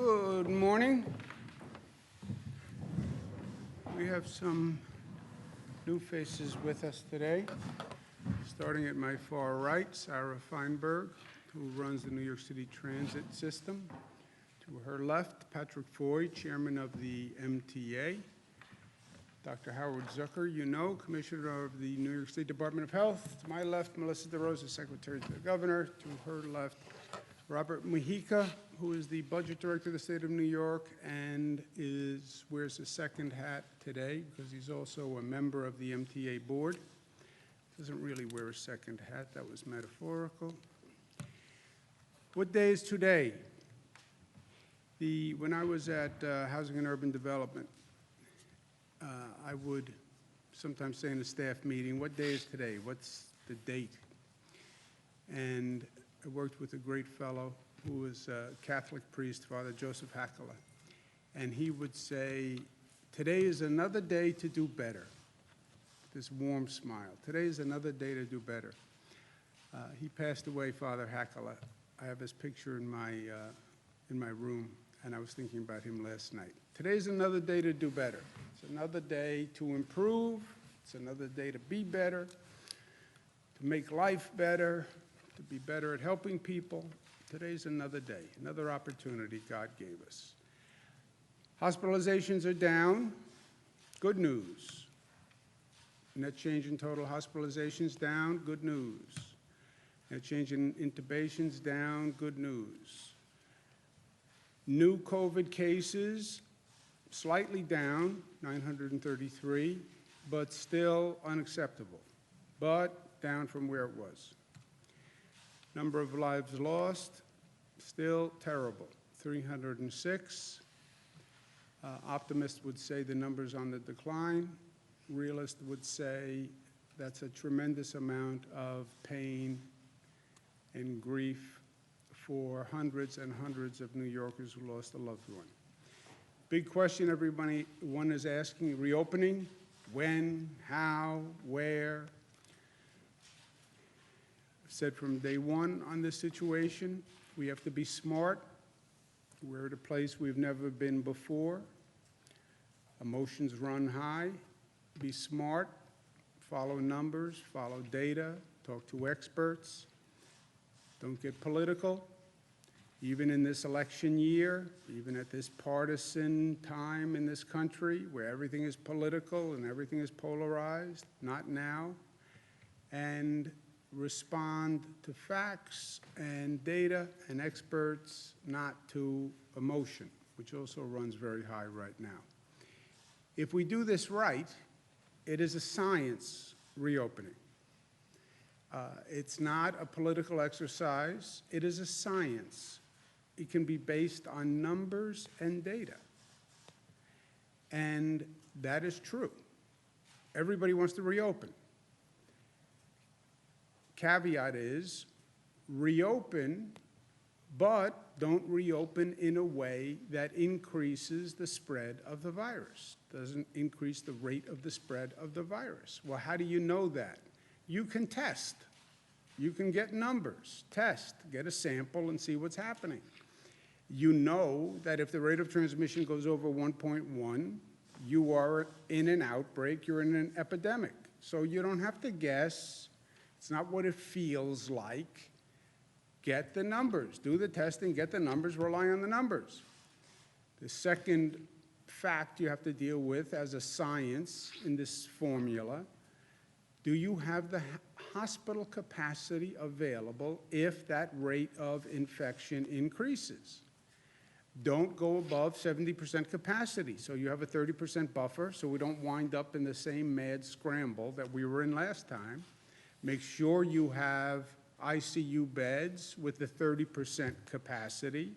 Good morning. We have some new faces with us today. Starting at my far right, Sarah Feinberg, who runs the New York City Transit System. To her left, Patrick Foy, chairman of the MTA. Dr. Howard Zucker, you know, commissioner of the New York State Department of Health. To my left, Melissa DeRosa, secretary to the governor. To her left, Robert Mujica, who is the budget director of the state of New York and wears a second hat today because he's also a member of the MTA board. Doesn't really wear a second hat, that was metaphorical. What day is today? When I was at Housing and Urban Development, I would sometimes say in a staff meeting, what day is today? What's the date? And I worked with a great fellow who was a Catholic priest, Father Joseph Hakala. And he would say, today is another day to do better. This warm smile. Today is another day to do better. He passed away, Father Hakala. I have his picture in my room, and I was thinking about him last night. Today's another day to do better. It's another day to improve. It's another day to be better, to make life better, to be better at helping people. Today's another day, another opportunity God gave us. Hospitalizations are down. Good news. Net change in total hospitalizations down. Good news. Net change in intubations down. Good news. New COVID cases slightly down, 933, but still unacceptable, but down from where it was. Number of lives lost, still terrible, 306. Optimists would say the number's on the decline. Realists would say that's a tremendous amount of pain and grief for hundreds and hundreds of New Yorkers who lost a loved one. Big question everyone is asking, reopening, when, how, where? I've said from day one on this situation, we have to be smart. We're at a place we've never been before. Emotions run high. Be smart, follow numbers, follow data, talk to experts. Don't get political. Even in this election year, even at this partisan time in this country where everything is political and everything is polarized, not now. And respond to facts and data and experts, not to emotion, which also runs very high right now. If we do this right, it is a science reopening. It's not a political exercise, it is a science. It can be based on numbers and data. And that is true. Everybody wants to reopen. Caveat is, reopen, but don't reopen in a way that increases the spread of the virus, doesn't increase the rate of the spread of the virus. Well, how do you know that? You can test. You can get numbers, test, get a sample and see what's happening. You know that if the rate of transmission goes over 1.1, you are in an outbreak, you're in an epidemic. So you don't have to guess. It's not what it feels like. Get the numbers, do the testing, get the numbers, rely on the numbers. The second fact you have to deal with as a science in this formula, do you have the hospital capacity available if that rate of infection increases? Don't go above 70% capacity, so you have a 30% buffer, so we don't wind up in the same mad scramble that we were in last time. Make sure you have ICU beds with the 30% capacity,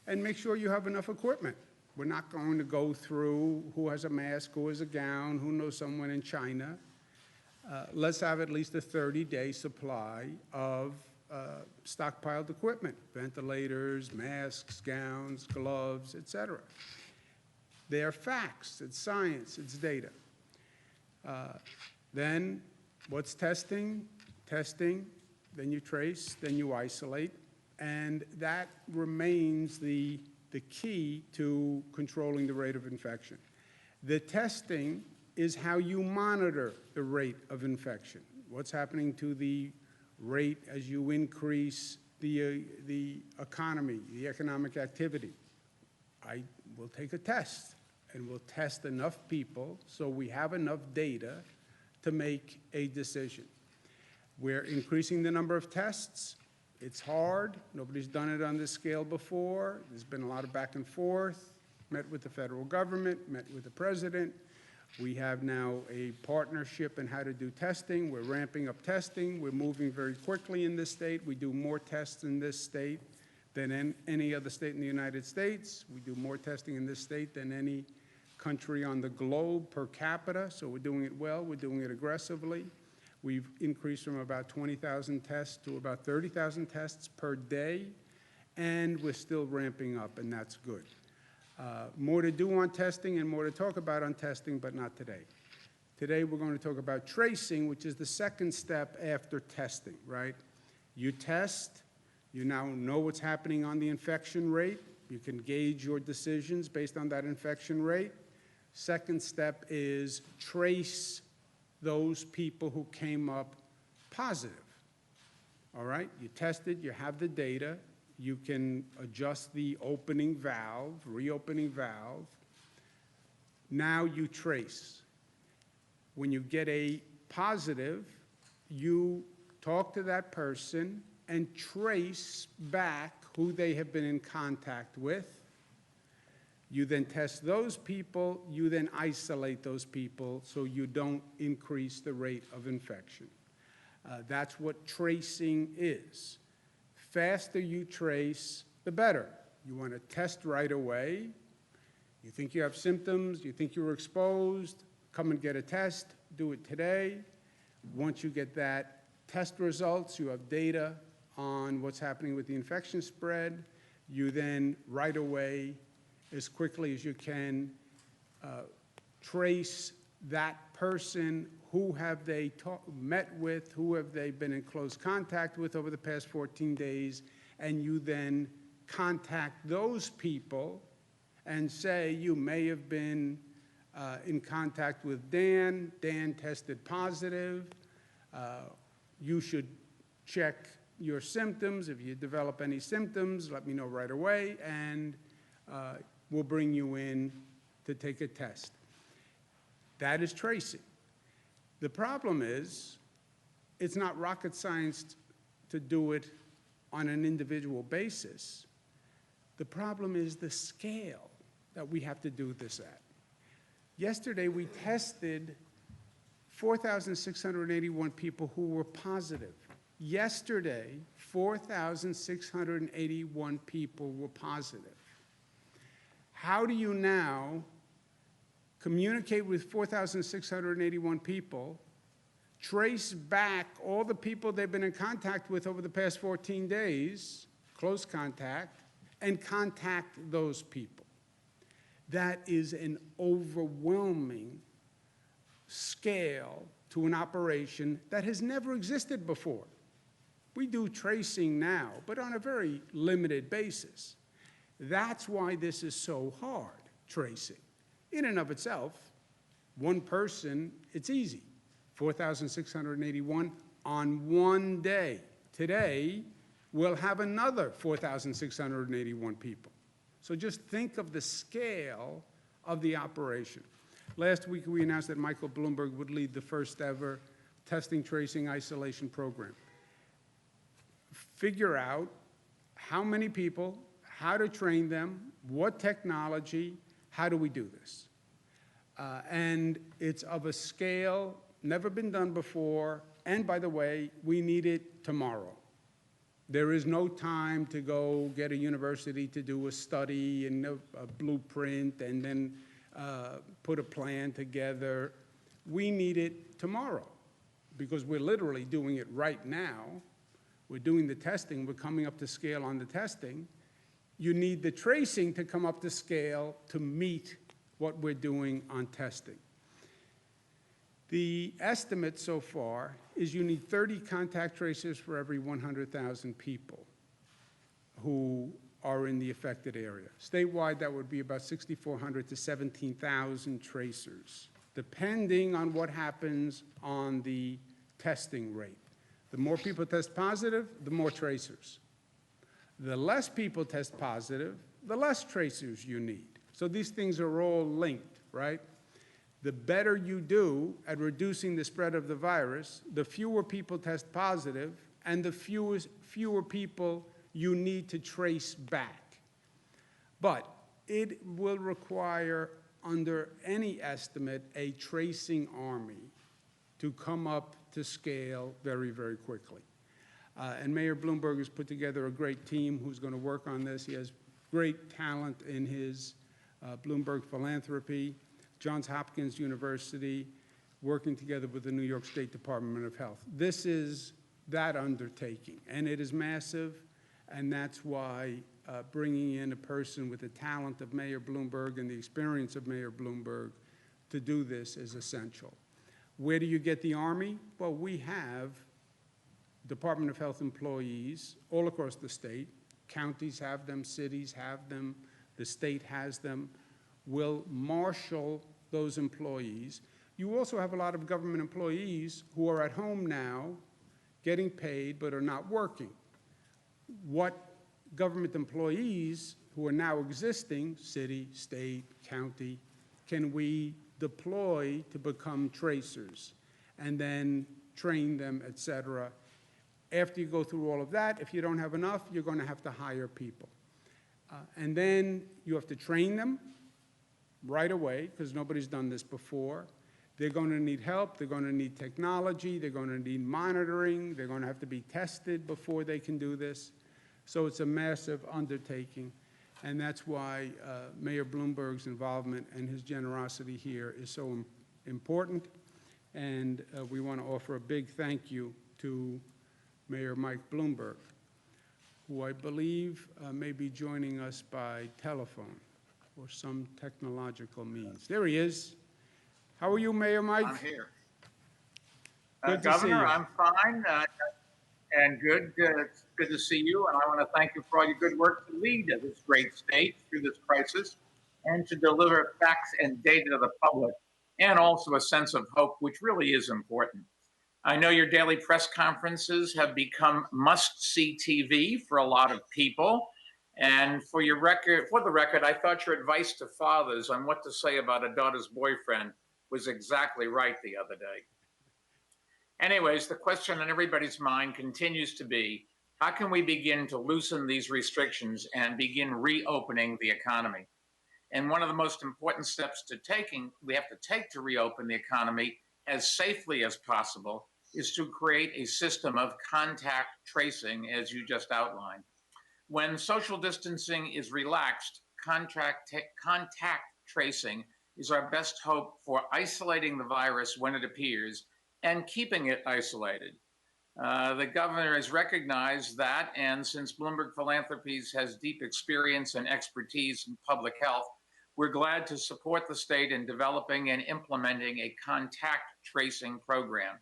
and make sure you have enough equipment. We're not going to go through who has a mask, who has a gown, who knows someone in China. Let's have at least a 30-day supply of stockpiled equipment, ventilators, masks, gowns, gloves, etc. They are facts, it's science, it's data. Then what's testing? Testing, then you trace, then you isolate, and that remains the the key to controlling the rate of infection. The testing is how you monitor the rate of infection. What's happening to the rate as you increase the economy, the economic activity? I will take a test, and we'll test enough people so we have enough data to make a decision. We're increasing the number of tests. It's hard. Nobody's done it on this scale before. There's been a lot of back and forth. Met with the federal government, met with the president. We have now a partnership in how to do testing. We're ramping up testing. We're moving very quickly in this state. We do more tests in this state than in any other state in the United States. We do more testing in this state than any country on the globe per capita, so we're doing it well. We're doing it aggressively. We've increased from about 20,000 tests to about 30,000 tests per day, and we're still ramping up, and that's good. More to do on testing and more to talk about on testing, but not today. Today we're going to talk about tracing, which is the second step after testing, right? You test, you now know what's happening on the infection rate. You can gauge your decisions based on that infection rate. Second step is trace those people who came up positive. All right, you tested, you have the data, you can adjust the opening valve, reopening valve. Now you trace. When you get a positive, you talk to that person and trace back who they have been in contact with. You then test those people, you then isolate those people so you don't increase the rate of infection. That's what tracing is. Faster you trace, the better. You want to test right away. You think you have symptoms, you think you were exposed, come and get a test, do it today. Once you get that test results, you have data on what's happening with the infection spread. You then right away, as quickly as you can, trace that person. Who have they met with? Who have they been in close contact with over the past 14 days? And you then contact those people and say, you may have been in contact with Dan. Dan tested positive. You should check your symptoms. If you develop any symptoms, let me know right away, and we'll bring you in to take a test. That is tracing. The problem is, it's not rocket science to do it on an individual basis. The problem is the scale that we have to do this at. Yesterday, we tested 4,681 people who were positive. Yesterday, 4,681 people were positive. How do you now communicate with 4,681 people, trace back all the people they've been in contact with over the past 14 days, close contact, and contact those people? That is an overwhelming scale to an operation that has never existed before. We do tracing now, but on a very limited basis. That's why this is so hard, tracing. In and of itself, one person, it's easy. 4,681 on one day. Today, we'll have another 4,681 people. So just think of the scale of the operation. Last week, we announced that Michael Bloomberg would lead the first ever testing, tracing, isolation program. Figure out how many people, how to train them, what technology, how do we do this? And it's of a scale never been done before, and by the way, we need it tomorrow. There is no time to go get a university to do a study and a blueprint and then put a plan together. We need it tomorrow because we're literally doing it right now. We're doing the testing. We're coming up to scale on the testing. You need the tracing to come up to scale to meet what we're doing on testing. The estimate so far is you need 30 contact tracers for every 100,000 people who are in the affected area. Statewide, that would be about 6,400 to 17,000 tracers, depending on what happens on the testing rate. The more people test positive, the more tracers. The less people test positive, the less tracers you need. So these things are all linked, right? The better you do at reducing the spread of the virus, the fewer people test positive, and the fewer people you need to trace back. But it will require, under any estimate, a tracing army to come up to scale very, very quickly. And Mayor Bloomberg has put together a great team who's going to work on this. He has great talent in his Bloomberg Philanthropy, Johns Hopkins University, working together with the New York State Department of Health. This is that undertaking, and it is massive, and that's why bringing in a person with the talent of Mayor Bloomberg and the experience of Mayor Bloomberg to do this is essential. Where do you get the Army? Well, we have Department of Health employees all across the state. Counties have them, cities have them, the state has them. We'll marshal those employees. You also have a lot of government employees who are at home now getting paid but are not working. What government employees who are now existing, city, state, county, can we deploy to become tracers and then train them, et cetera? After you go through all of that, if you don't have enough, you're going to have to hire people. And then you have to train them right away, because nobody's done this before. They're going to need help. They're going to need technology. They're going to need monitoring. They're going to have to be tested before they can do this. So it's a massive undertaking. And that's why Mayor Bloomberg's involvement and his generosity here is so important. And we want to offer a big thank you to Mayor Mike Bloomberg, who I believe may be joining us by telephone or some technological means. There he is. How are you, Mayor Mike? I'm here. Good to Governor, see you. I'm fine and good. It's good to see you, and I want to thank you for all your good work to lead this great state through this crisis and to deliver facts and data to the public, and also a sense of hope, which really is important. I know your daily press conferences have become must-see TV for a lot of people. And for the record, I thought your advice to fathers on what to say about a daughter's boyfriend was exactly right the other day. Anyways, the question on everybody's mind continues to be, how can we begin to loosen these restrictions and begin reopening the economy? And one of the most important steps we have to take to reopen the economy as safely as possible is to create a system of contact tracing, as you just outlined. When social distancing is relaxed, contact tracing is our best hope for isolating the virus when it appears and keeping it isolated. The governor has recognized that, and since Bloomberg Philanthropies has deep experience and expertise in public health, we're glad to support the state in developing and implementing a contact tracing program.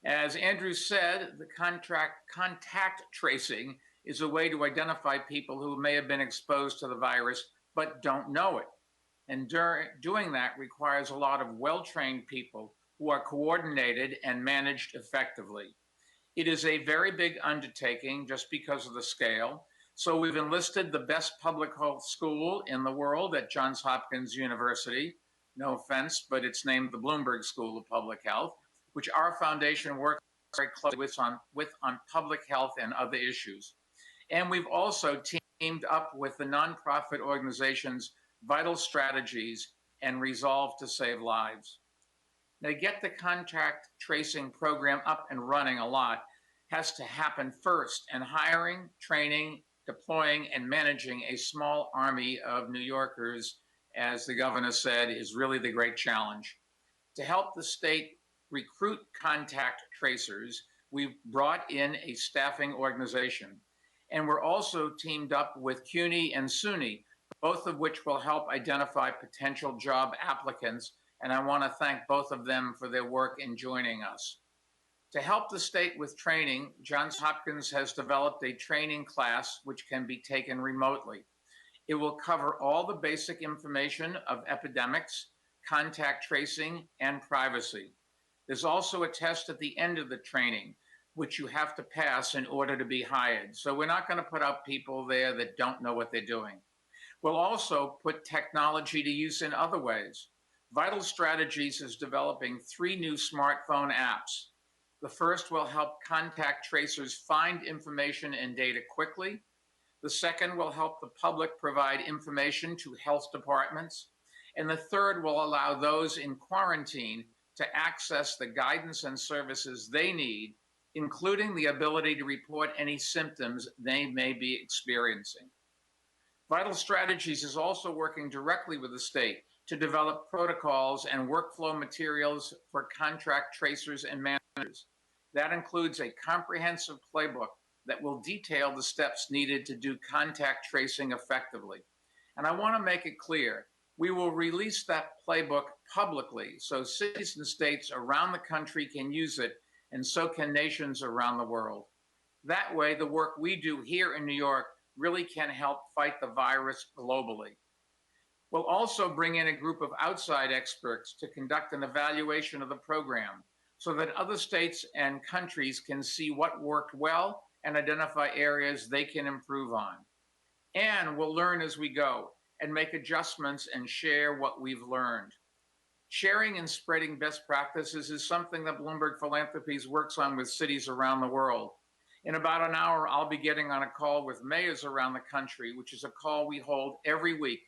As Andrew said, the contact tracing is a way to identify people who may have been exposed to the virus but don't know it. And doing that requires a lot of well-trained people who are coordinated and managed effectively. It is a very big undertaking just because of the scale. So we've enlisted the best public health school in the world at Johns Hopkins University. No offense, but it's named the Bloomberg School of Public Health, which our foundation works very closely with on public health and other issues. And we've also teamed up with the nonprofit organizations Vital Strategies and Resolve to Save Lives. Now, to get the contact tracing program up and running a lot has to happen first, and hiring, training, deploying, and managing a small army of New Yorkers, as the governor said, is really the great challenge. To help the state recruit contact tracers, we've brought in a staffing organization. And we're also teamed up with CUNY and SUNY, both of which will help identify potential job applicants. And I want to thank both of them for their work in joining us. To help the state with training, Johns Hopkins has developed a training class which can be taken remotely. It will cover all the basic information of epidemics, contact tracing, and privacy. There's also a test at the end of the training, which you have to pass in order to be hired. So we're not going to put out people there that don't know what they're doing. We'll also put technology to use in other ways. Vital Strategies is developing 3 new smartphone apps. The first will help contact tracers find information and data quickly. The second will help the public provide information to health departments. And the third will allow those in quarantine to access the guidance and services they need, including the ability to report any symptoms they may be experiencing. Vital Strategies is also working directly with the state to develop protocols and workflow materials for contract tracers and managers. That includes a comprehensive playbook that will detail the steps needed to do contact tracing effectively. And I want to make it clear, we will release that playbook publicly so cities and states around the country can use it, and so can nations around the world. That way, the work we do here in New York really can help fight the virus globally. We'll also bring in a group of outside experts to conduct an evaluation of the program so that other states and countries can see what worked well and identify areas they can improve on. And we'll learn as we go and make adjustments and share what we've learned. Sharing and spreading best practices is something that Bloomberg Philanthropies works on with cities around the world. In about an hour, I'll be getting on a call with mayors around the country, which is a call we hold every week.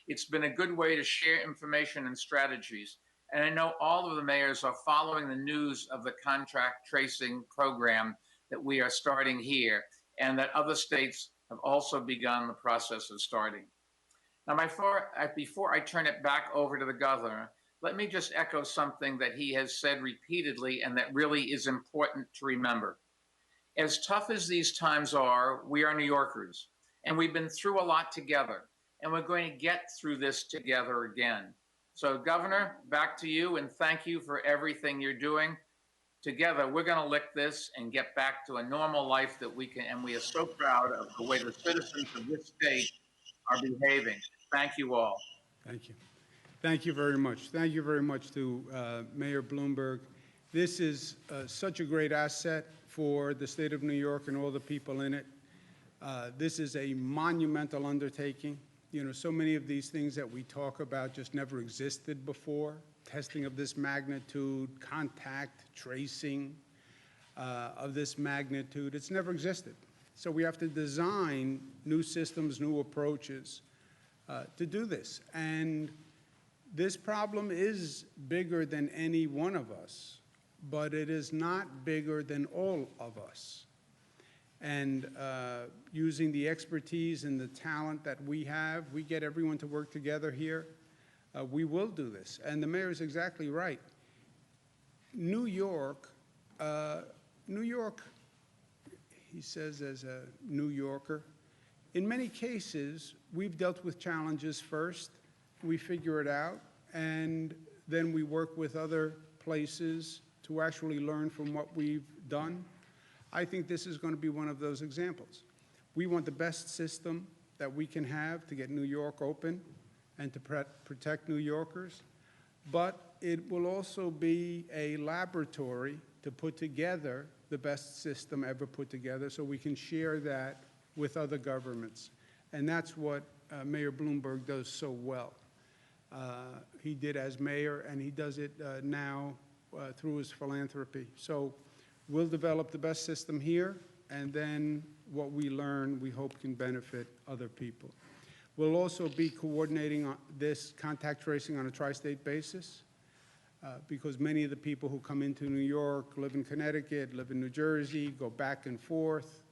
It's been a good way to share information and strategies. And I know all of the mayors are following the news of the contract tracing program that we are starting here, and that other states have also begun the process of starting. Now, before I turn it back over to the governor, let me just echo something that he has said repeatedly and that really is important to remember. As tough as these times are, we are New Yorkers, and we've been through a lot together, and we're going to get through this together again. So, Governor, back to you, and thank you for everything you're doing. Together, we're going to lick this and get back to a normal life that we can, and we are so proud of the way the citizens of this state are behaving. Thank you all. Thank you. Thank you very much. Thank you very much to Mayor Bloomberg. This is such a great asset for the state of New York and all the people in it. This is a monumental undertaking. You know, so many of these things that we talk about just never existed before. Testing of this magnitude, contact tracing of this magnitude, it's never existed. So we have to design new systems, new approaches to do this. And this problem is bigger than any one of us, but it is not bigger than all of us. And using the expertise and the talent that we have, we get everyone to work together here. We will do this. And the mayor is exactly right. New York, he says as a New Yorker, in many cases, we've dealt with challenges first. We figure it out, and then we work with other places to actually learn from what we've done. I think this is going to be one of those examples. We want the best system that we can have to get New York open and to protect New Yorkers, but it will also be a laboratory to put together the best system ever put together so we can share that with other governments. And that's what Mayor Bloomberg does so well. He did as mayor, and he does it now through his philanthropy. So we'll develop the best system here, and then what we learn, we hope can benefit other people. We'll also be coordinating this contact tracing on a tri-state basis because many of the people who come into New York live in Connecticut, live in New Jersey, go back and forth.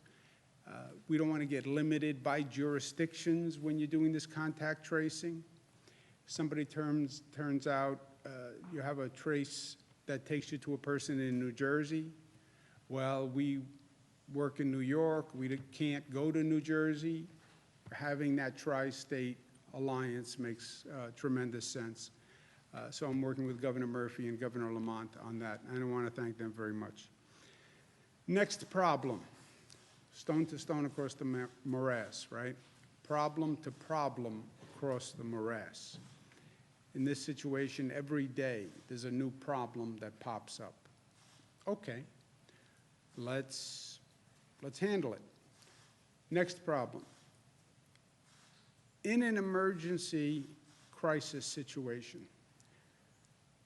We don't want to get limited by jurisdictions when you're doing this contact tracing. Somebody turns out you have a trace that takes you to a person in New Jersey. Well, we work in New York. We can't go to New Jersey. Having that tri-state alliance makes tremendous sense. So I'm working with Governor Murphy and Governor Lamont on that, and I want to thank them very much. Next problem, stone to stone across the morass, right? Problem to problem across the morass. In this situation, every day, there's a new problem that pops up. Okay, let's handle it. Next problem. In an emergency crisis situation,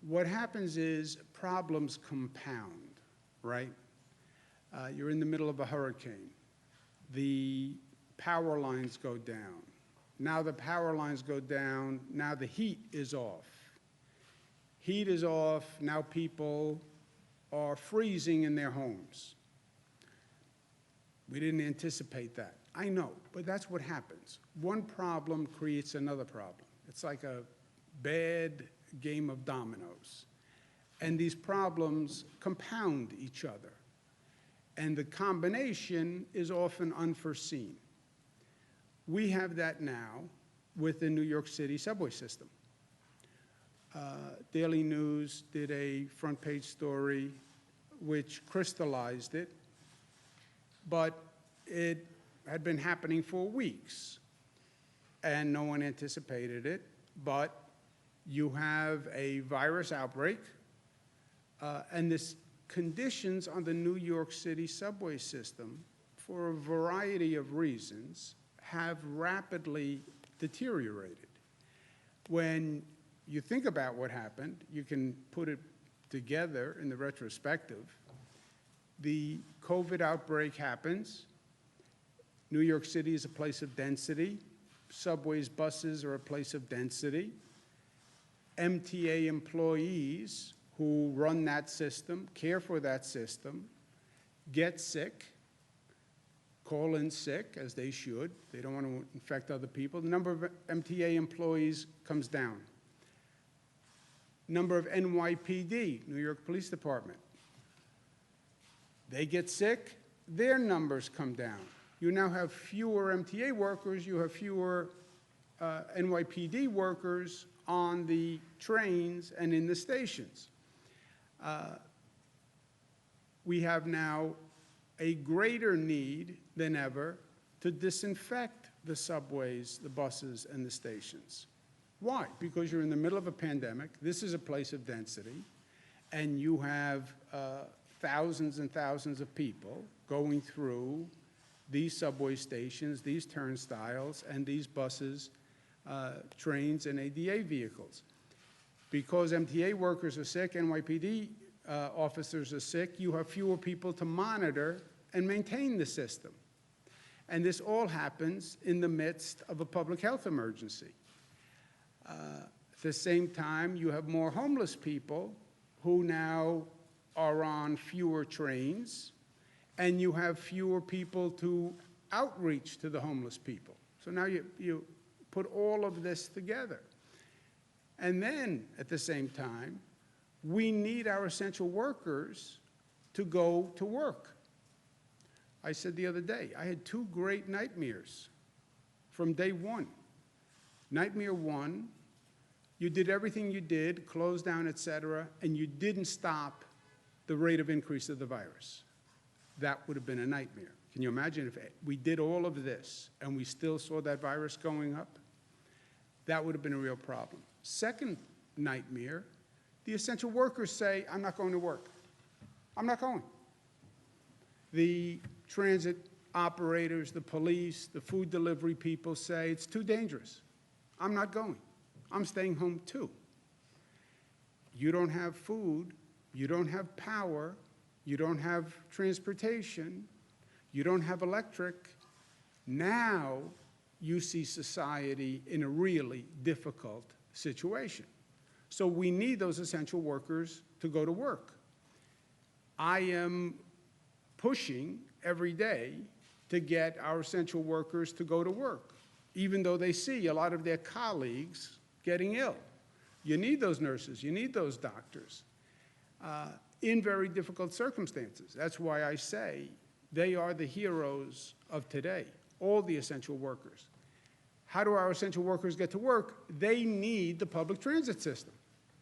what happens is problems compound, right? You're in the middle of a hurricane. The power lines go down. Now the power lines go down, now the heat is off. Heat is off, now people are freezing in their homes. We didn't anticipate that. I know, but that's what happens. One problem creates another problem. It's like a bad game of dominoes. And these problems compound each other. And the combination is often unforeseen. We have that now with the New York City subway system. Daily News did a front page story which crystallized it, but it had been happening for weeks, and no one anticipated it. But you have a virus outbreak, and this conditions on the New York City subway system, for a variety of reasons, have rapidly deteriorated. When you think about what happened, you can put it together in the retrospective. The COVID outbreak happens. New York City is a place of density. Subways, buses are a place of density. MTA employees who run that system, care for that system, get sick, call in sick, as they should. They don't want to infect other people. The number of MTA employees comes down. Number of NYPD, New York Police Department. They get sick, their numbers come down. You now have fewer MTA workers, you have fewer NYPD workers on the trains and in the stations. We have now a greater need than ever to disinfect the subways, the buses, and the stations. Why? Because you're in the middle of a pandemic. This is a place of density, and you have thousands and thousands of people going through these subway stations, these turnstiles, and these buses, trains, and ADA vehicles. Because MTA workers are sick, NYPD officers are sick, you have fewer people to monitor and maintain the system. And this all happens in the midst of a public health emergency. At the same time, you have more homeless people who now are on fewer trains, and you have fewer people to outreach to the homeless people. So now you put all of this together. And then, at the same time, we need our essential workers to go to work. I said the other day, I had two great nightmares from day one. Nightmare one, you did everything you did, closed down, et cetera, and you didn't stop the rate of increase of the virus. That would have been a nightmare. Can you imagine if we did all of this and we still saw that virus going up? That would have been a real problem. Second nightmare, the essential workers say, I'm not going to work. I'm not going. The transit operators, the police, the food delivery people say, it's too dangerous. I'm not going. I'm staying home too. You don't have food, you don't have power, you don't have transportation, you don't have electric. Now you see society in a really difficult situation. So we need those essential workers to go to work. I am pushing every day to get our essential workers to go to work, even though they see a lot of their colleagues getting ill. You need those nurses, you need those doctors in very difficult circumstances. That's why I say they are the heroes of today, all the essential workers. How do our essential workers get to work? They need the public transit system.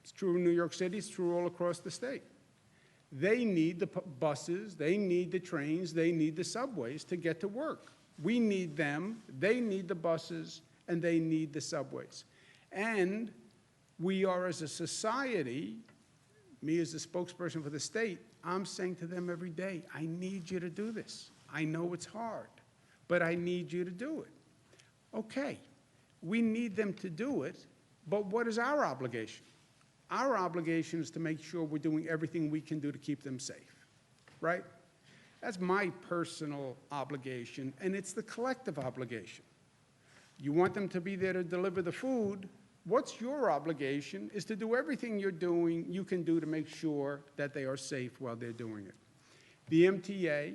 It's true in New York City, it's true all across the state. They need the buses, they need the trains, they need the subways to get to work. We need them, they need the buses, and they need the subways. And we are, as a society, me as the spokesperson for the state, I'm saying to them every day, I need you to do this. I know it's hard, but I need you to do it. Okay, we need them to do it, but what is our obligation? Our obligation is to make sure we're doing everything we can do to keep them safe, right? That's my personal obligation, and it's the collective obligation. You want them to be there to deliver the food. What's your obligation is to do everything you can do to make sure that they are safe while they're doing it. The MTA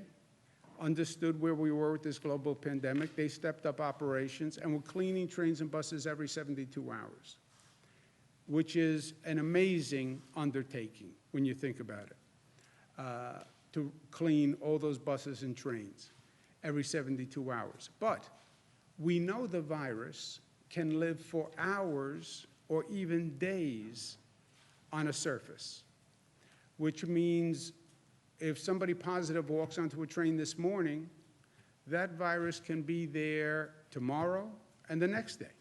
understood where we were with this global pandemic. They stepped up operations and were cleaning trains and buses every 72 hours, which is an amazing undertaking when you think about it, to clean all those buses and trains every 72 hours. But we know the virus can live for hours or even days on a surface, which means if somebody positive walks onto a train this morning, that virus can be there tomorrow and the next day.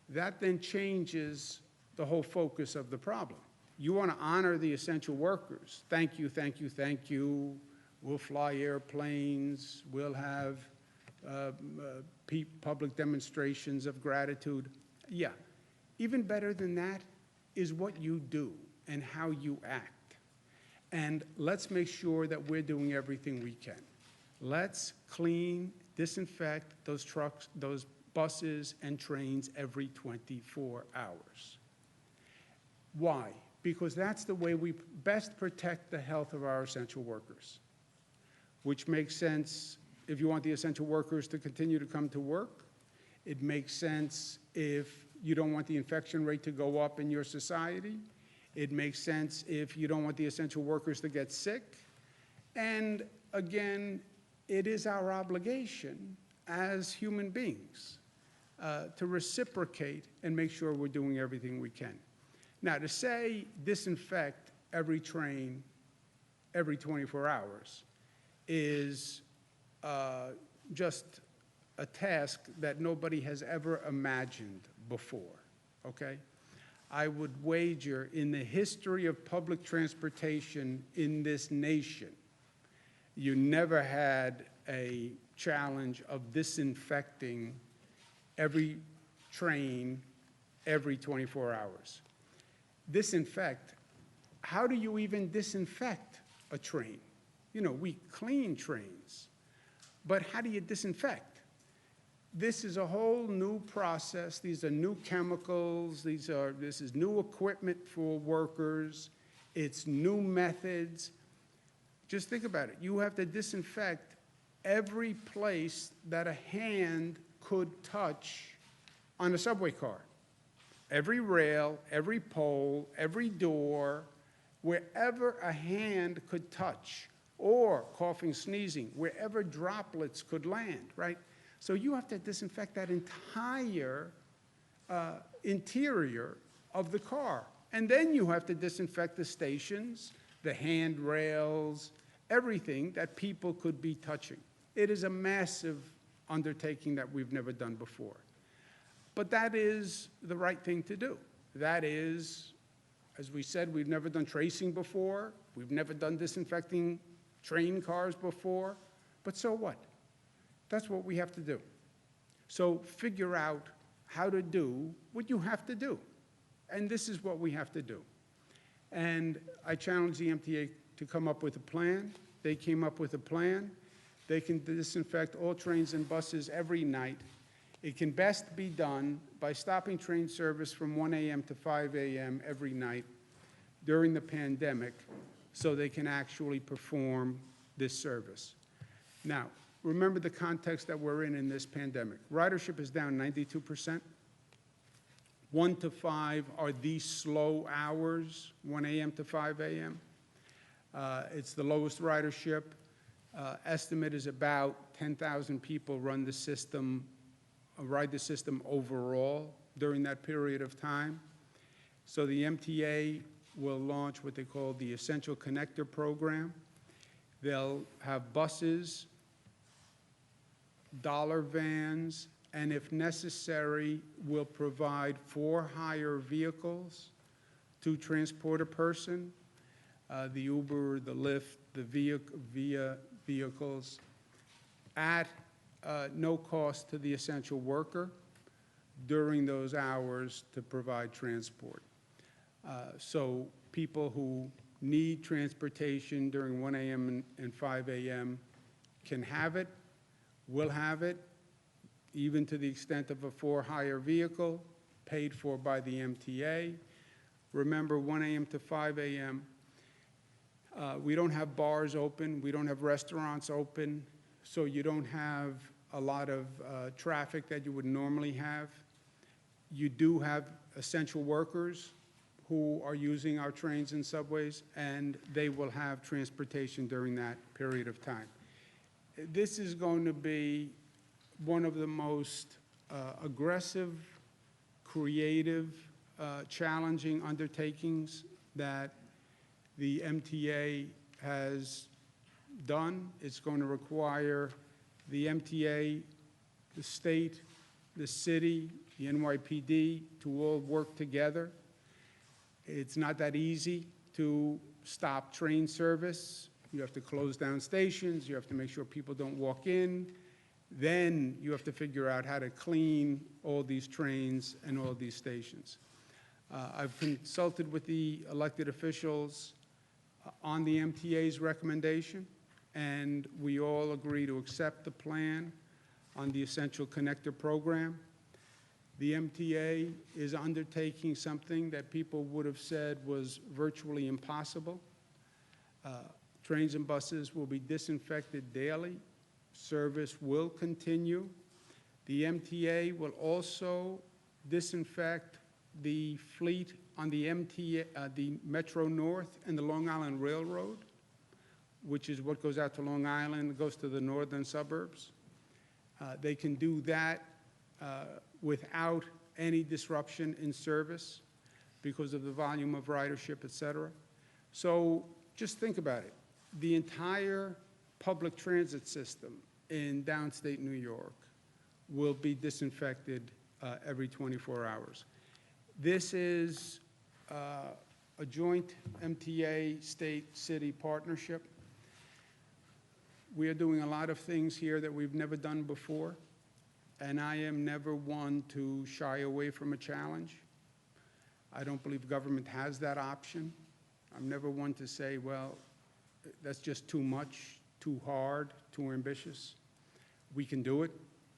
That then changes the whole focus of the problem. You want to honor the essential workers. Thank you, thank you, thank you. We'll fly airplanes. We'll have public demonstrations of gratitude. Yeah, even better than that is what you do and how you act. And let's make sure that we're doing everything we can. Let's clean, disinfect those trucks, those buses and trains every 24 hours. Why? Because that's the way we best protect the health of our essential workers, which makes sense if you want the essential workers to continue to come to work. It makes sense if you don't want the infection rate to go up in your society. It makes sense if you don't want the essential workers to get sick. And again, it is our obligation as human beings to reciprocate and make sure we're doing everything we can. Now, to say disinfect every train every 24 hours is just a task that nobody has ever imagined before, okay? I would wager in the history of public transportation in this nation, you never had a challenge of disinfecting every train every 24 hours. Disinfect, how do you even disinfect a train? You know, we clean trains, but how do you disinfect? This is a whole new process. These are new chemicals. This is new equipment for workers. It's new methods. Just think about it. You have to disinfect every place that a hand could touch on a subway car. Every rail, every pole, every door, wherever a hand could touch, or coughing, sneezing, wherever droplets could land, right? So you have to disinfect that entire interior of the car. And then you have to disinfect the stations, the handrails, everything that people could be touching. It is a massive undertaking that we've never done before. But that is the right thing to do. That is, as we said, we've never done tracing before. We've never done disinfecting train cars before. But so what? That's what we have to do. So figure out how to do what you have to do. And this is what we have to do. And I challenged the MTA to come up with a plan. They came up with a plan. They can disinfect all trains and buses every night. It can best be done by stopping train service from 1 a.m. to 5 a.m. every night during the pandemic so they can actually perform this service. Now, remember the context that we're in this pandemic. Ridership is down 92%. 1 to 5 are these slow hours, 1 a.m. to 5 a.m. It's the lowest ridership. Estimate is about 10,000 people ride the system overall during that period of time. So the MTA will launch what they call the Essential Connector Program. They'll have buses, dollar vans, and if necessary, will provide for-hire vehicles to transport a person, the Uber, the Lyft, the via vehicles, at no cost to the essential worker during those hours to provide transport. So people who need transportation during 1 a.m. and 5 a.m. can have it, will have it, even to the extent of a for-hire vehicle paid for by the MTA. Remember, 1 a.m. to 5 a.m., we don't have bars open, we don't have restaurants open, so you don't have a lot of traffic that you would normally have. You do have essential workers who are using our trains and subways, and they will have transportation during that period of time. This is going to be one of the most aggressive, creative, challenging undertakings that the MTA has done. It's going to require the MTA, the state, the city, the NYPD to all work together. It's not that easy to stop train service. You have to close down stations. You have to make sure people don't walk in. Then you have to figure out how to clean all these trains and all these stations. I've consulted with the elected officials on the MTA's recommendation, and we all agree to accept the plan on the Essential Connector Program. The MTA is undertaking something that people would have said was virtually impossible. Trains and buses will be disinfected daily. Service will continue. The MTA will also disinfect the fleet on the the Metro North and the Long Island Railroad, which is what goes out to Long Island, goes to the northern suburbs. They can do that without any disruption in service because of the volume of ridership, et cetera. So just think about it. The entire public transit system in downstate New York will be disinfected every 24 hours. This is a joint MTA state-city partnership. We are doing a lot of things here that we've never done before, and I am never one to shy away from a challenge. I don't believe government has that option. I'm never one to say, well, that's just too much, too hard, too ambitious. We can do it.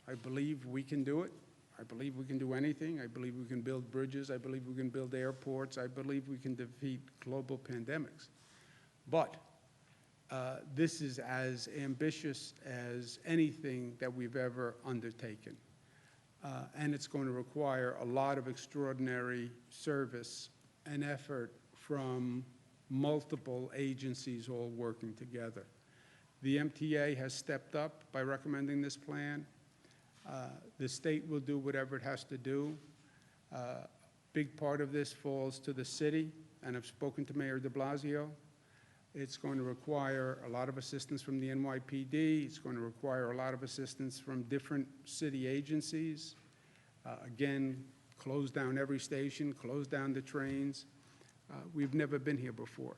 I believe we can do it. I believe we can do anything. I believe we can build bridges. I believe we can build airports. I believe we can defeat global pandemics. But this is as ambitious as anything that we've ever undertaken. And it's going to require a lot of extraordinary service and effort from multiple agencies all working together. The MTA has stepped up by recommending this plan. The state will do whatever it has to do. Big part of this falls to the city, and I've spoken to Mayor de Blasio. It's going to require a lot of assistance from the NYPD. It's going to require a lot of assistance from different city agencies. Again, close down every station, close down the trains. We've never been here before.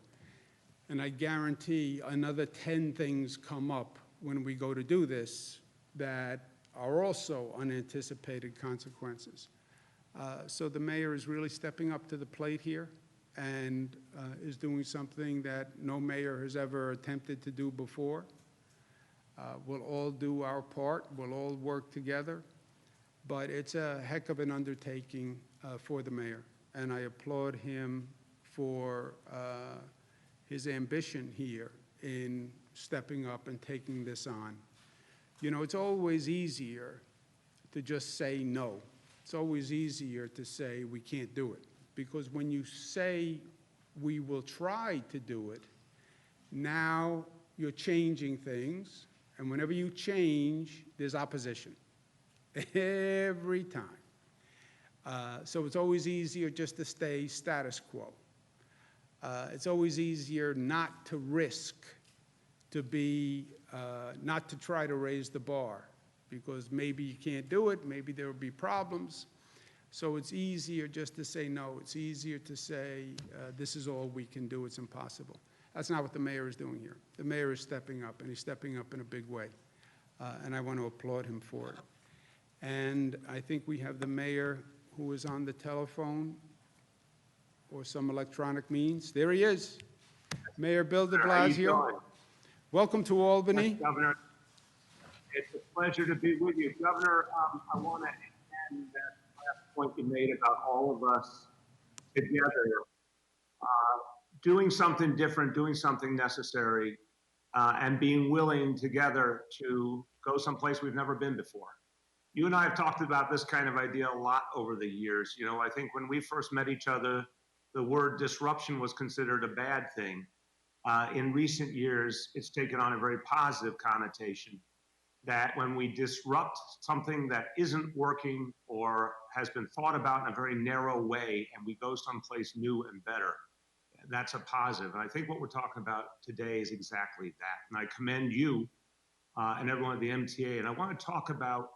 And I guarantee another 10 things come up when we go to do this that are also unanticipated consequences. So the mayor is really stepping up to the plate here and is doing something that no mayor has ever attempted to do before. We'll all do our part. We'll all work together. But it's a heck of an undertaking for the mayor, and I applaud him for his ambition here in stepping up and taking this on. You know, it's always easier to just say no. It's always easier to say we can't do it, because when you say we will try to do it, now you're changing things, and whenever you change, there's opposition. Every time. So it's always easier just to stay status quo. It's always easier not to risk, to be, not to try to raise the bar, because maybe you can't do it, maybe there will be problems. So it's easier just to say no. It's easier to say, this is all we can do, it's impossible. That's not what the mayor is doing here. The mayor is stepping up, and he's stepping up in a big way. And I want to applaud him for it. And I think we have the mayor who is on the telephone or some electronic means. There he is. Mayor Bill de How you Blasio. doing? Welcome to Albany. Governor, it's a pleasure to be with you. Governor, I want to end that last point you made about all of us together, doing something different, doing something necessary, and being willing together to go someplace we've never been before. You and I have talked about this kind of idea a lot over the years. You know, I think when we first met each other, the word disruption was considered a bad thing. In recent years, it's taken on a very positive connotation that when we disrupt something that isn't working or has been thought about in a very narrow way and we go someplace new and better, that's a positive. And I think what we're talking about today is exactly that. And I commend you and everyone at the MTA. And I want to talk about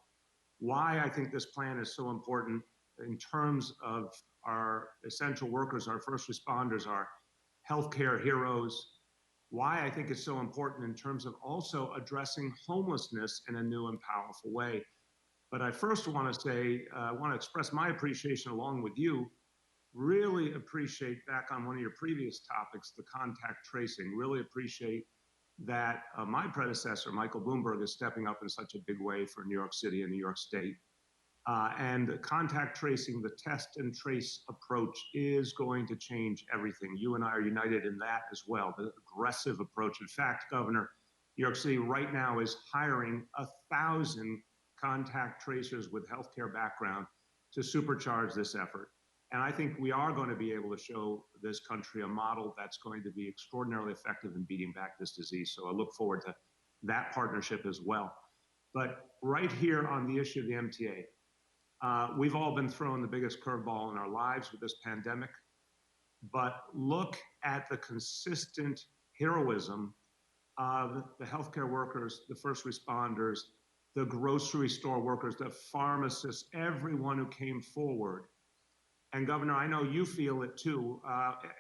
why I think this plan is so important in terms of our essential workers, our first responders, our healthcare heroes, why I think it's so important in terms of also addressing homelessness in a new and powerful way. But I first want to say, I want to express my appreciation along with you, really appreciate back on one of your previous topics, the contact tracing, really appreciate that my predecessor, Michael Bloomberg, is stepping up in such a big way for New York City and New York State. And the contact tracing, the test and trace approach is going to change everything. You and I are united in that as well, the aggressive approach. In fact, Governor, New York City right now is hiring 1,000 contact tracers with healthcare background to supercharge this effort. And I think we are going to be able to show this country a model that's going to be extraordinarily effective in beating back this disease. So I look forward to that partnership as well. But right here on the issue of the MTA, we've all been thrown the biggest curveball in our lives with this pandemic. But look at the consistent heroism of the healthcare workers, the first responders, the grocery store workers, the pharmacists, everyone who came forward. And Governor, I know you feel it too.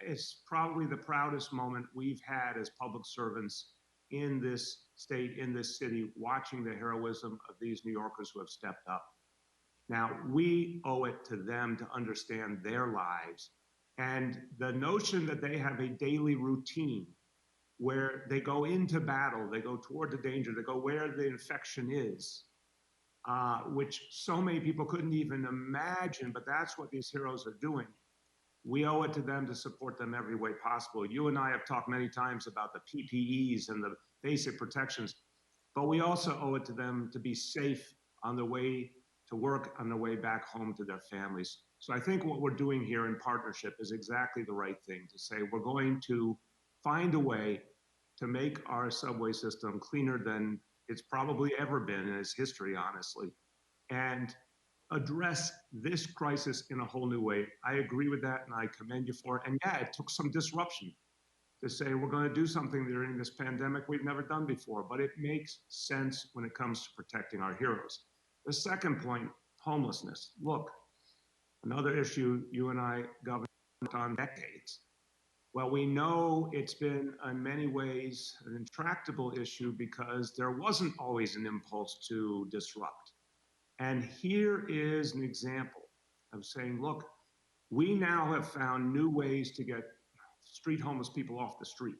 It's probably the proudest moment we've had as public servants in this state, in this city, watching the heroism of these New Yorkers who have stepped up. Now, we owe it to them to understand their lives. And the notion that they have a daily routine where they go into battle, they go toward the danger, they go where the infection is, which so many people couldn't even imagine, but that's what these heroes are doing. We owe it to them to support them every way possible. You and I have talked many times about the PPEs and the basic protections, but we also owe it to them to be safe on their way to work, on their way back home to their families. So I think what we're doing here in partnership is exactly the right thing to say. We're going to find a way to make our subway system cleaner than it's probably ever been in its history, honestly, and address this crisis in a whole new way. I agree with that, and I commend you for it. And yeah, it took some disruption to say we're going to do something during this pandemic we've never done before, but it makes sense when it comes to protecting our heroes. The second point, homelessness. Look, another issue you and I governed on decades. Well, we know it's been in many ways an intractable issue because there wasn't always an impulse to disrupt. And here is an example of saying, look, we now have found new ways to get street homeless people off the street.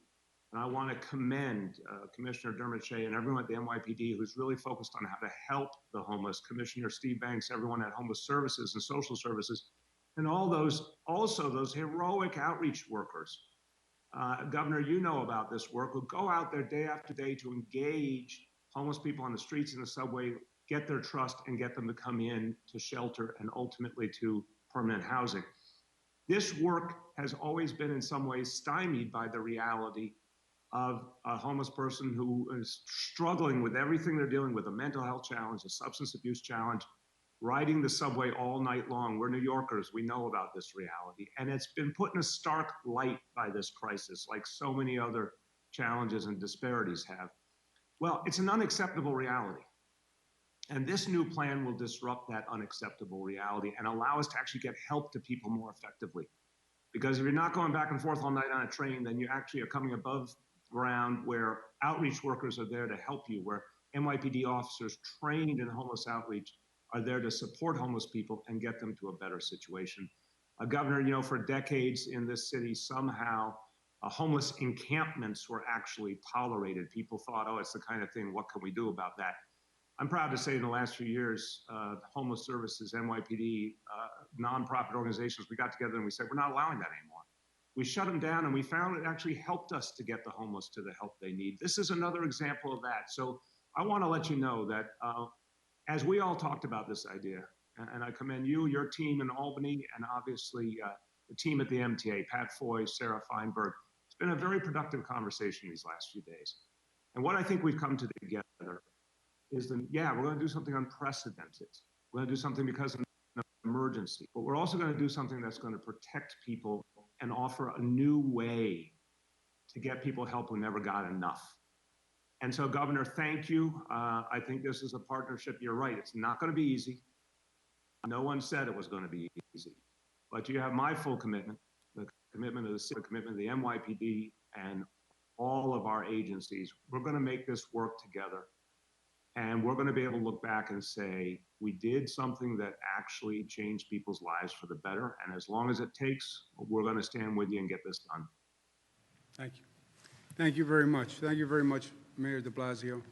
And I want to commend Commissioner Dermot Shea and everyone at the NYPD who's really focused on how to help the homeless, Commissioner Steve Banks, everyone at Homeless Services and Social Services, and all those, also those heroic outreach workers. Governor, you know about this work, who go out there day after day to engage homeless people on the streets and the subway, get their trust and get them to come in to shelter and ultimately to permanent housing. This work has always been in some ways stymied by the reality of a homeless person who is struggling with everything they're dealing with, a mental health challenge, a substance abuse challenge, riding the subway all night long. We're New Yorkers, we know about this reality. And it's been put in a stark light by this crisis, like so many other challenges and disparities have. Well, it's an unacceptable reality. And this new plan will disrupt that unacceptable reality and allow us to actually get help to people more effectively. Because if you're not going back and forth all night on a train, then you actually are coming above ground where outreach workers are there to help you, where NYPD officers trained in homeless outreach are there to support homeless people and get them to a better situation. Governor, you know, for decades in this city, somehow homeless encampments were actually tolerated. People thought, oh, it's the kind of thing, what can we do about that? I'm proud to say in the last few years, homeless services, NYPD, nonprofit organizations, we got together and we said, we're not allowing that anymore. We shut them down and we found it actually helped us to get the homeless to the help they need. This is another example of that. So I want to let you know that as we all talked about this idea, and I commend you, your team in Albany, and obviously the team at the MTA, Pat Foy, Sarah Feinberg, it's been a very productive conversation these last few days. And what I think we've come to together is that, yeah, we're going to do something unprecedented. We're going to do something because of an emergency, but we're also going to do something that's going to protect people and offer a new way to get people help who never got enough. And so, Governor, thank you. I think this is a partnership. You're right. It's not going to be easy. No one said it was going to be easy, but you have my full commitment, the commitment of the city, the commitment of the NYPD, and all of our agencies. We're going to make this work together. And we're going to be able to look back and say, we did something that actually changed people's lives for the better. And as long as it takes, we're going to stand with you and get this done. Thank you. Thank you very much. Thank you very much, Mayor de Blasio.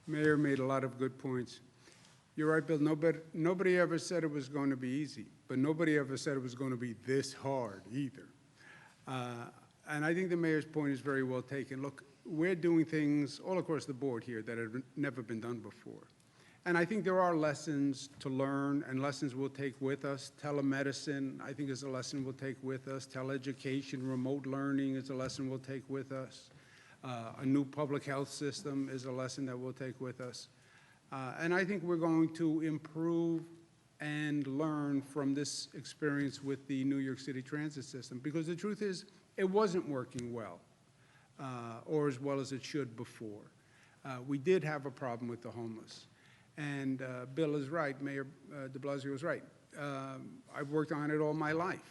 Mayor made a lot of good points. You're right, Bill. Nobody ever said it was going to be easy, but nobody ever said it was going to be this hard either. And I think the mayor's point is very well taken. Look, we're doing things all across the board here that have never been done before. And I think there are lessons to learn and lessons we'll take with us. Telemedicine, I think, is a lesson we'll take with us. Teleeducation, remote learning is a lesson we'll take with us. A new public health system is a lesson that we'll take with us. And I think we're going to improve and learn from this experience with the New York City transit system, because the truth is, it wasn't working well. Or as well as it should before. We did have a problem with the homeless. And Bill is right, Mayor de Blasio is right. I've worked on it all my life.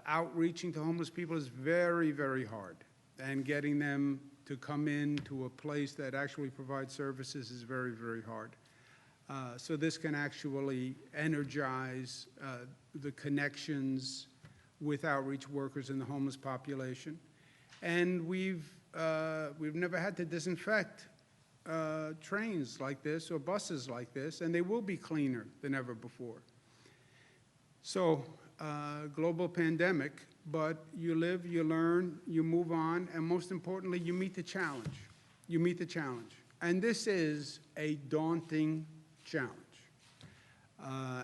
Outreaching to homeless people is very, very hard. And getting them to come in to a place that actually provides services is very, very hard. So this can actually energize the connections with outreach workers in the homeless population. And we've never had to disinfect trains like this or buses like this, and they will be cleaner than ever before. So, global pandemic, but you live, you learn, you move on, and most importantly, you meet the challenge. You meet the challenge. And this is a daunting challenge.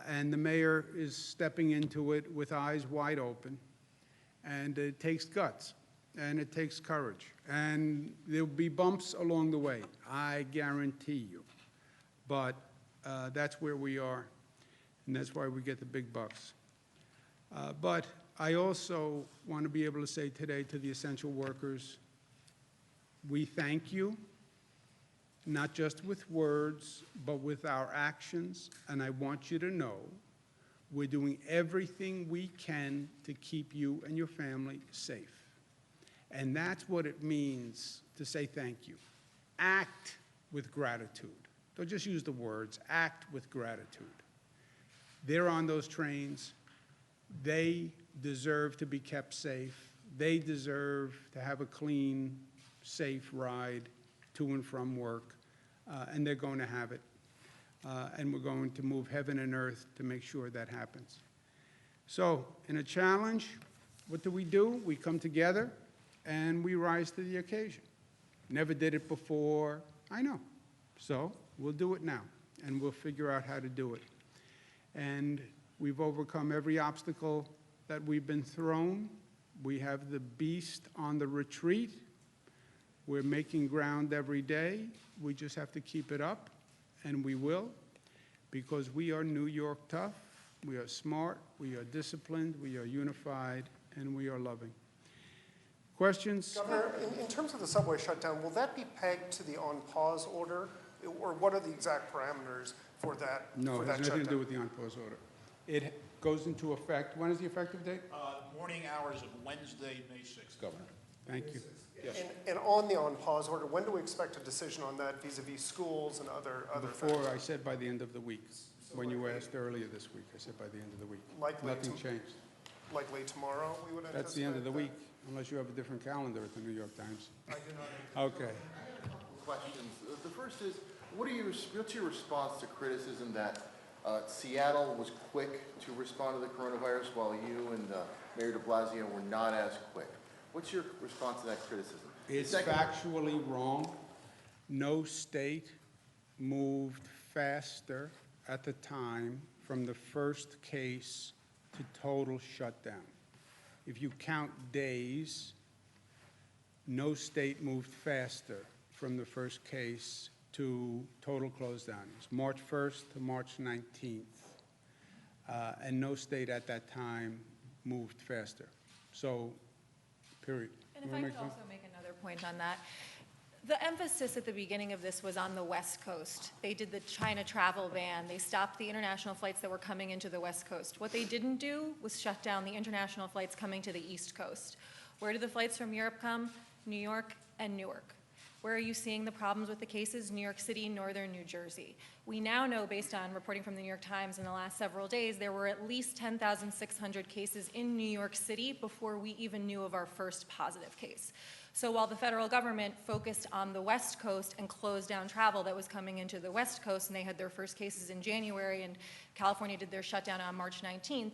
And the mayor is stepping into it with eyes wide open, and it takes guts. And it takes courage. And there'll be bumps along the way, I guarantee you. But that's where we are, and that's why we get the big bucks. But I also want to be able to say today to the essential workers, we thank you, not just with words, but with our actions. And I want you to know we're doing everything we can to keep you and your family safe. And that's what it means to say thank you. Act with gratitude. Don't just use the words, act with gratitude. They're on those trains. They deserve to be kept safe. They deserve to have a clean, safe ride to and from work, and they're going to have it. And we're going to move heaven and earth to make sure that happens. So, in a challenge, what do? We come together and we rise to the occasion. Never did it before, I know. So we'll do it now, and we'll figure out how to do it. And we've overcome every obstacle that we've been thrown. We have the beast on the retreat. We're making ground every day. We just have to keep it up, and we will. because we are New York tough, we are smart, we are disciplined, we are unified, and we are loving. Questions? Governor, in terms of the subway shutdown, will that be pegged to the on-pause order? Or what are the exact parameters for that No, for it that has nothing to do shutdown? with the on-pause order. It goes into effect, when is the effective date? Morning hours of Wednesday, May 6th, Governor. Thank you. Yes. And on the on-pause order, when do we expect a decision on that vis-a-vis schools and other Before, factors? I said by the end of the week. When you asked earlier this week, I said by the end of the week. Likely Nothing to- changed. Likely tomorrow, we would anticipate? That's the end of the that? week, unless you have a different calendar at the New York Times. I do not. Okay. Questions. The first is, what's your response to criticism that Seattle was quick to respond to the coronavirus while you and Mayor de Blasio were not as quick? What's your response to that criticism? It's Second- factually wrong. No state moved faster at the time from the first case to total shutdown. If you count days, no state moved faster from the first case to total close down. It was March 1st to March 19th. And no state at that time moved faster. So, period. And You if wanna I make could some- also make another point on that. The emphasis at the beginning of this was on the West Coast. They did the China travel ban. They stopped the international flights that were coming into the West Coast. What they didn't do was shut down the international flights coming to the East Coast. Where do the flights from Europe come? New York and Newark. Where are you seeing the problems with the cases? New York City, northern New Jersey. We now know, based on reporting from the New York Times in the last several days, there were at least 10,600 cases in New York City before we even knew of our first positive case. So while the federal government focused on the West Coast and closed down travel that was coming into the West Coast, and they had their first cases in January, and California did their shutdown on March 19th,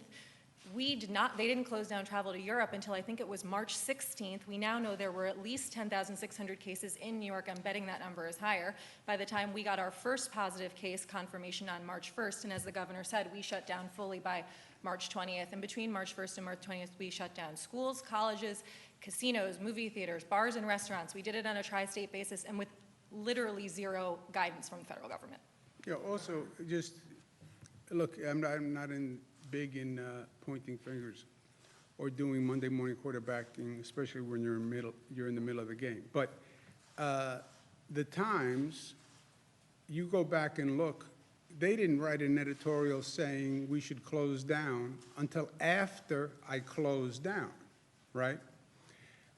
they didn't close down travel to Europe until I think it was March 16th. We now know there were at least 10,600 cases in New York. I'm betting that number is higher. By the time we got our first positive case confirmation on March 1st, and as the governor said, we shut down fully by March 20th. And between March 1st and March 20th, we shut down schools, colleges, casinos, movie theaters, bars and restaurants. We did it on a tri-state basis and with literally zero guidance from the federal government. Yeah, also, just, look, I'm not big in pointing fingers or doing Monday morning quarterbacking, especially when you're in the middle of the game. But the Times, you go back and look, they didn't write an editorial saying we should close down until after I closed down, right?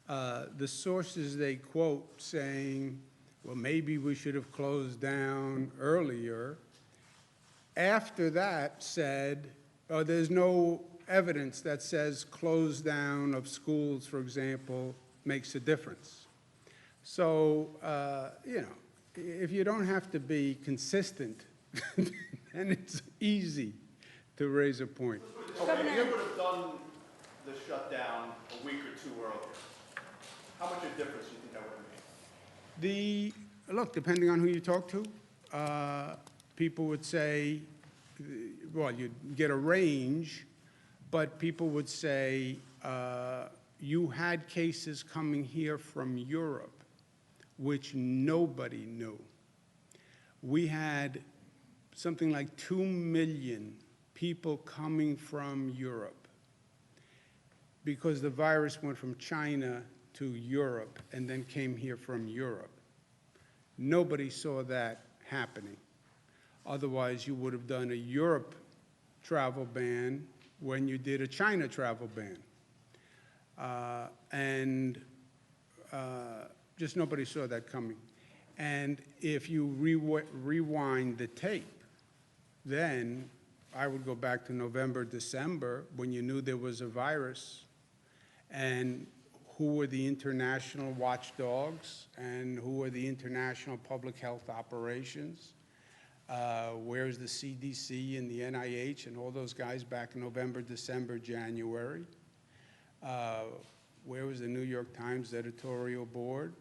The sources they quote saying, well, maybe we should have closed down earlier, after that said, there's no evidence that says close down of schools, for example, makes a difference. So, if you don't have to be consistent, then it's easy to raise a point. Okay, if you would have done the shutdown a week or two earlier, how much of a difference do you think that would have made? Look, depending on who you talk to, people would say, well, you'd get a range, but people would say, you had cases coming here from Europe, which nobody knew. We had something like 2 million people coming from Europe because the virus went from China to Europe and then came here from Europe. Nobody saw that happening. Otherwise, you would have done a Europe travel ban when you did a China travel ban. Just nobody saw that coming. And if you rewind the tape, then I would go back to November, December, when you knew there was a virus, and who were the international watchdogs, and who were the international public health operations. Where's the CDC and the NIH and all those guys back in November, December, January? Where was the New York Times editorial board?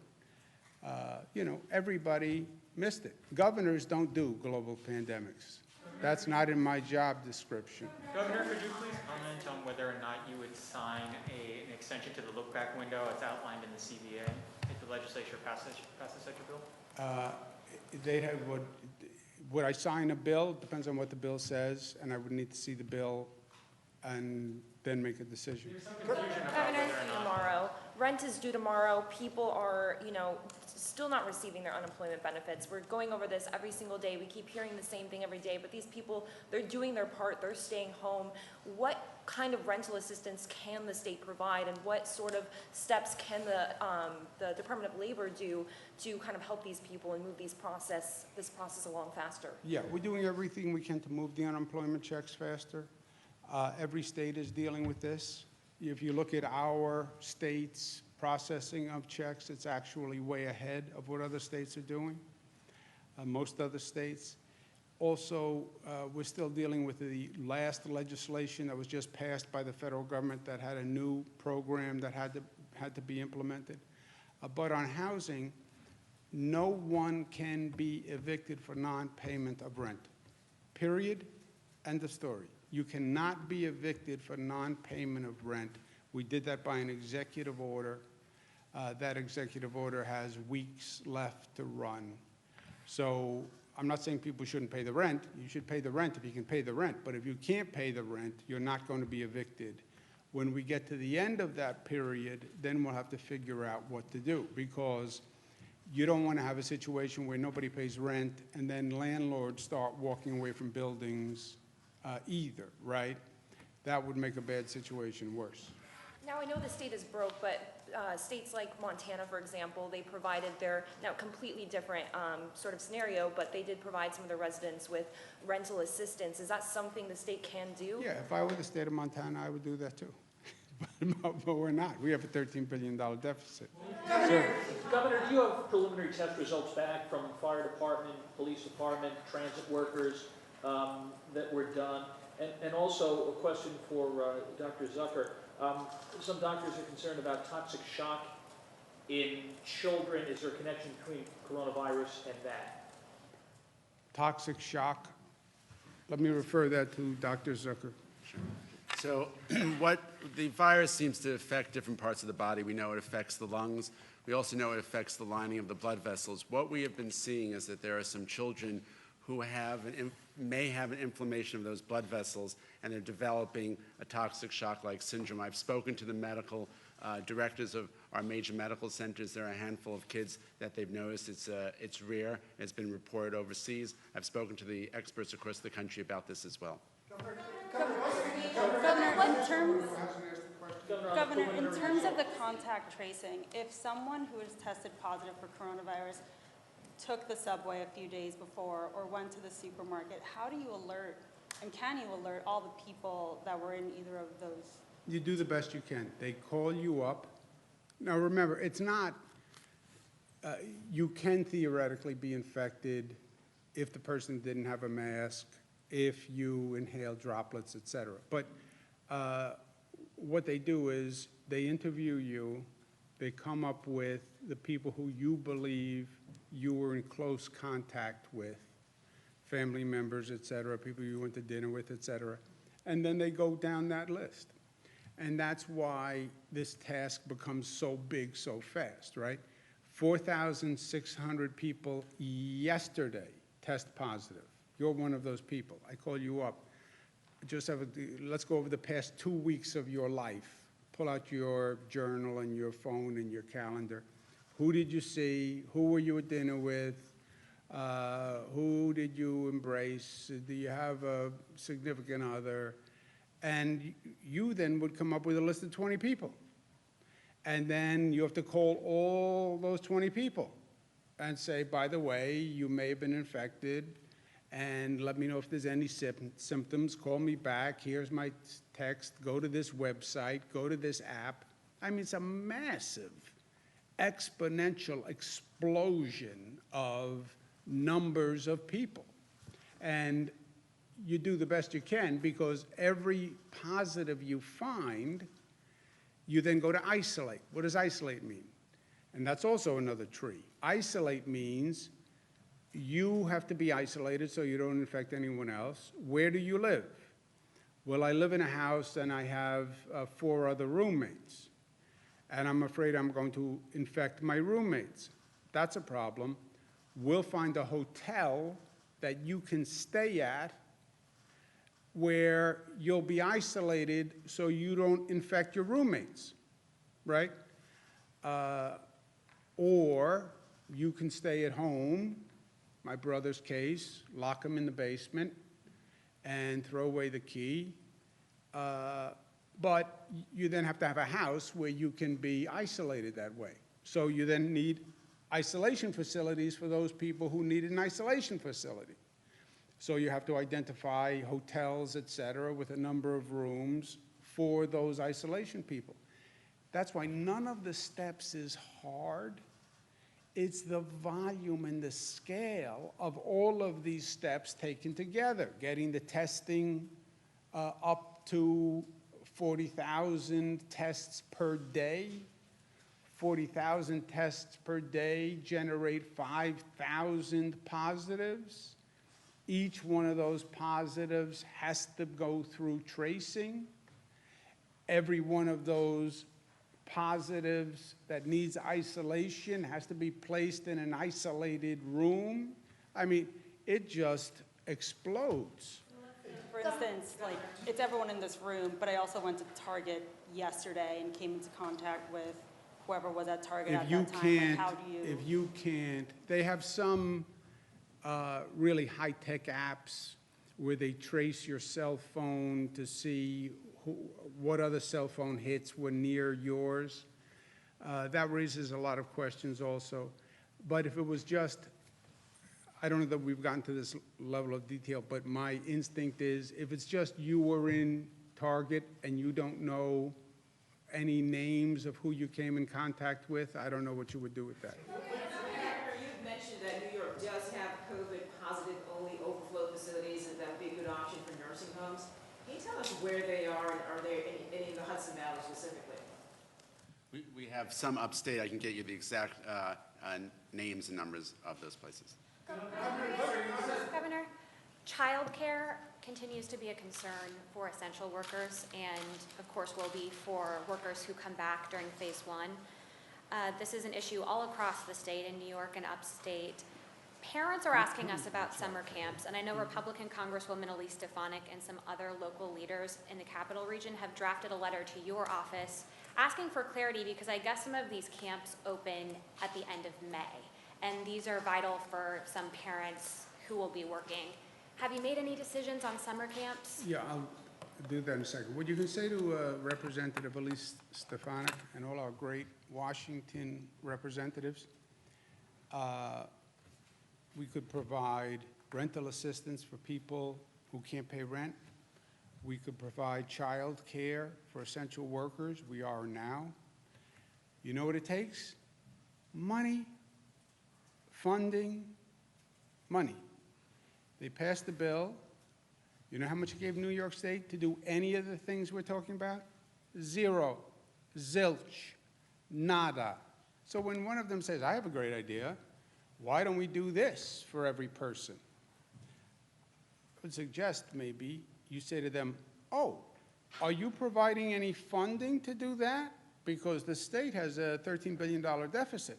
Everybody missed it. Governors don't do global pandemics. That's not in my job description. Governor, could you please comment on whether or not you would sign an extension to the look-back window as outlined in the CBA if the legislature passes such a bill? Would I sign a bill? Depends on what the bill says, and I would need to see the bill and then make a decision. There's some confusion about Governor, whether or not. tomorrow, rent is due tomorrow, people are, still not receiving their unemployment benefits. We're going over this every single day, we keep hearing the same thing every day, but these people, they're doing their part, they're staying home. What kind of rental assistance can the state provide, and what sort of steps can the Department of Labor do to kind of help these people and move this process along faster? Yeah, we're doing everything we can to move the unemployment checks faster. Every state is dealing with this. If you look at our state's processing of checks, it's actually way ahead of what other states are doing, most other states. Also, we're still dealing with the last legislation that was just passed by the federal government that had a new program that had to be implemented. But on housing, no one can be evicted for non-payment of rent, period, end of story. You cannot be evicted for non-payment of rent. We did that by an executive order. That executive order has weeks left to run. So I'm not saying people shouldn't pay the rent. You should pay the rent if you can pay the rent. But if you can't pay the rent, you're not going to be evicted. When we get to the end of that period, then we'll have to figure out what to do, because you don't want to have a situation where nobody pays rent and then landlords start walking away from buildings either, right? That would make a bad situation worse. Now, I know the state is broke, but states like Montana, for example, they provided their, now completely different sort of scenario, but they did provide some of their residents with rental assistance. Is that something the state can do? Yeah, if I were the state of Montana, I would do that too. But we're not. We have a $13 billion deficit. Governor, do you have preliminary test results back from fire department, police department, transit workers that were done? And also a question for Dr. Zucker. Some doctors are concerned about toxic shock in children. Is there a connection between coronavirus and that? Toxic shock. Let me refer that to Dr. Zucker. So what the virus seems to affect different parts of the body. We know it affects the lungs. We also know it affects the lining of the blood vessels. What we have been seeing is that there are some children who may have an inflammation of those blood vessels, and they're developing a toxic shock-like syndrome. I've spoken to the medical directors of our major medical centers. There are a handful of kids that they've noticed. It's rare. It's been reported overseas. I've spoken to the experts across the country about this as well. Governor, in terms of the contact tracing, if someone who is tested positive for coronavirus took the subway a few days before or went to the supermarket, how do you alert, and can you alert all the people that were in either of those? You do the best you can. They call you up. Now remember, it's not, you can theoretically be infected if the person didn't have a mask, if you inhale droplets, et cetera. But what they do is they interview you, they come up with the people who you believe you were in close contact with, family members, et cetera, people you went to dinner with, et cetera, and then they go down that list. And that's why this task becomes so big so fast, right? 4,600 people yesterday test positive. You're one of those people. I call you up. Let's go over the past 2 weeks of your life. Pull out your journal and your phone and your calendar. Who did you see? Who were you at dinner with? Who did you embrace? Do you have a significant other? And you then would come up with a list of 20 people. And then you have to call all those 20 people and say, by the way, you may have been infected, and let me know if there's any symptoms. Call me back. Here's my text. Go to this website. Go to this app. I mean, it's a massive, exponential explosion of numbers of people. And you do the best you can, because every positive you find, you then go to isolate. What does isolate mean? And that's also another tree. Isolate means you have to be isolated so you don't infect anyone else. Where do you live? Well, I live in a house and I have 4 other roommates, and I'm afraid I'm going to infect my roommates. That's a problem. We'll find a hotel that you can stay at where you'll be isolated so you don't infect your roommates, right? Or you can stay at home, my brother's case, lock him in the basement and throw away the key. But you then have to have a house where you can be isolated that way. So you then need isolation facilities for those people who need an isolation facility. So you have to identify hotels, et cetera, with a number of rooms for those isolation people. That's why none of the steps is hard. It's the volume and the scale of all of these steps taken together, getting the testing up to 40,000 tests per day. 40,000 tests per day generate 5,000 positives. Each one of those positives has to go through tracing. Every one of those positives that needs isolation has to be placed in an isolated room. I mean, it just explodes. For instance, like, it's everyone in this room, but I also went to Target yesterday and came into contact with whoever was at Target at that time. Like, how do you? If you can't, they have some really high-tech apps where they trace your cell phone to see what other cell phone hits were near yours. That raises a lot of questions also. But if it was just, I don't know that we've gotten to this level of detail, but my instinct is if it's just you were in Target and you don't know any names of who you came in contact with, I don't know what you would do with that. You've mentioned that New York does have COVID positive only overflow facilities, and that would be a good option for nursing homes. Can you tell us where they are, and are there any in the Hudson Valley specifically? We have some upstate. I can get you the exact names and numbers of those places. Governor, childcare continues to be a concern for essential workers and, of course, will be for workers who come back during phase one. This is an issue all across the state in New York and upstate. Parents are asking us about summer camps, and I know Republican Congresswoman Elise Stefanik and some other local leaders in the Capital Region have drafted a letter to your office asking for clarity because I guess some of these camps open at the end of May, and these are vital for some parents who will be working. Have you made any decisions on summer camps? Yeah, I'll do that in a second. What you can say to Representative Elise Stefanik and all our great Washington representatives, we could provide rental assistance for people who can't pay rent. We could provide child care for essential workers. We are now. You know what it takes? Money, funding, money. They passed the bill. You know how much it gave New York State to do any of the things we're talking about? Zero, zilch, nada. So when one of them says, I have a great idea, why don't we do this for every person? I would suggest maybe you say to them, oh, are you providing any funding to do that? Because the state has a $13 billion deficit.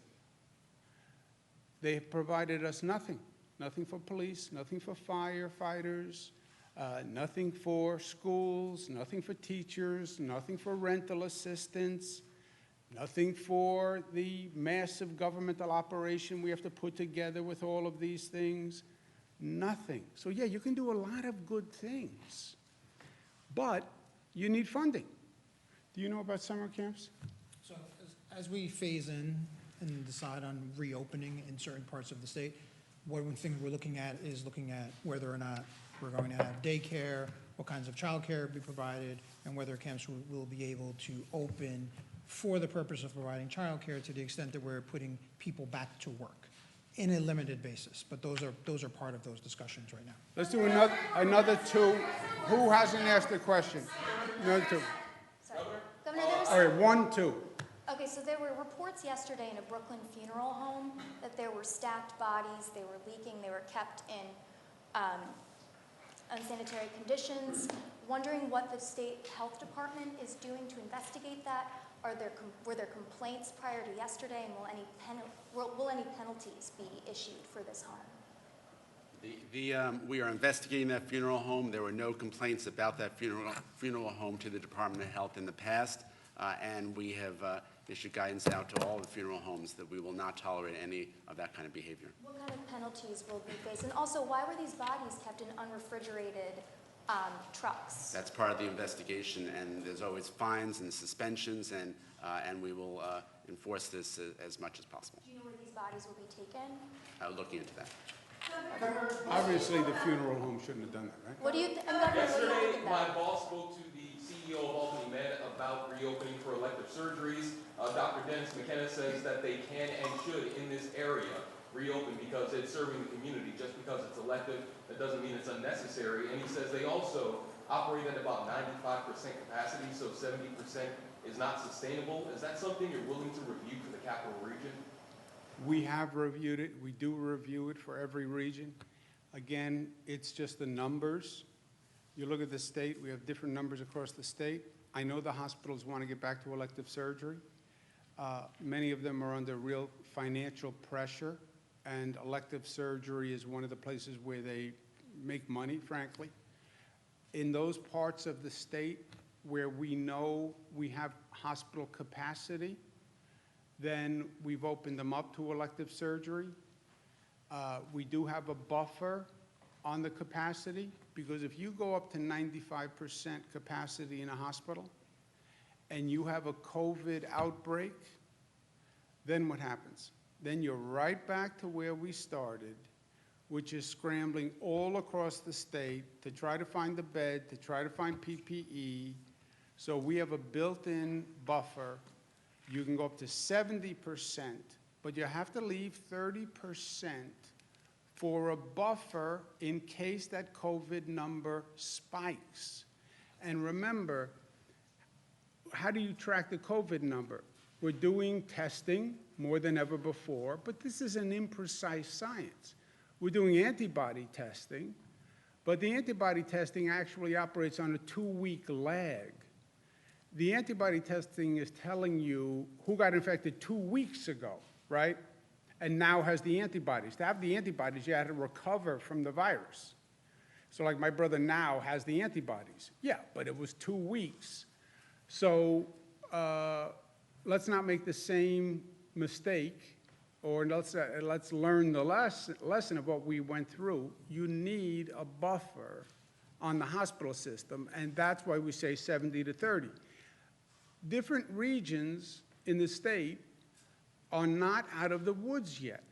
They have provided us nothing. Nothing for police, nothing for firefighters, nothing for schools, nothing for teachers, nothing for rental assistance, nothing for the massive governmental operation we have to put together with all of these things. Nothing. So yeah, you can do a lot of good things, but you need funding. Do you know about summer camps? So as we phase in and decide on reopening in certain parts of the state, one thing we're looking at is looking at whether or not we're going to have daycare, what kinds of childcare will be provided, and whether camps will be able to open for the purpose of providing childcare to the extent that we're putting people back to work in a limited basis. But those are part of those discussions right now. Let's do another two. Who hasn't asked a question? Another two. Sorry. Governor, there was... All right, 1, 2. Okay, so there were reports yesterday in a Brooklyn funeral home that there were stacked bodies, they were leaking, they were kept in unsanitary conditions. Wondering what the state health department is doing to investigate that. Were there complaints prior to yesterday, and will any penalties be issued for this harm? We are investigating that funeral home. There were no complaints about that funeral home to the Department of Health in the past, and we have issued guidance out to all the funeral homes that we will not tolerate any of that kind of behavior. What kind of penalties will be faced? And also, why were these bodies kept in unrefrigerated trucks? That's part of the investigation, and there's always fines and suspensions, and we will enforce this as much as possible. Do you know where these bodies will be taken? Looking into that. Obviously, the funeral home shouldn't have done that, right? What do you think? What do you Yesterday, think of my that? boss spoke to the CEO of Albany Med about reopening for elective surgeries. Dr. Dennis McKenna says that they can and should, in this area, reopen because it's serving the community. Just because it's elective, that doesn't mean it's unnecessary. And he says they also operate at about 95% capacity, so 70% is not sustainable. Is that something you're willing to review for the capital region? We have reviewed it. We do review it for every region. Again, it's just the numbers. You look at the state, we have different numbers across the state. I know the hospitals want to get back to elective surgery. Many of them are under real financial pressure, and elective surgery is one of the places where they make money, frankly. In those parts of the state where we know we have hospital capacity, then we've opened them up to elective surgery. We do have a buffer on the capacity, because if you go up to 95% capacity in a hospital and you have a COVID outbreak, then what happens? Then you're right back to where we started, which is scrambling all across the state to try to find the bed, to try to find PPE. So we have a built-in buffer. You can go up to 70%, but you have to leave 30% for a buffer in case that COVID number spikes. And remember, how do you track the COVID number? We're doing testing more than ever before, but this is an imprecise science. We're doing antibody testing, but the antibody testing actually operates on a 2-week lag. The antibody testing is telling you who got infected 2 weeks ago, right? And now has the antibodies. To have the antibodies, you had to recover from the virus. So like my brother now has the antibodies. Yeah, but it was 2 weeks. So let's not make the same mistake, or let's learn the lesson of what we went through. You need a buffer on the hospital system, and that's why we say 70 to 30. Different regions in the state are not out of the woods yet.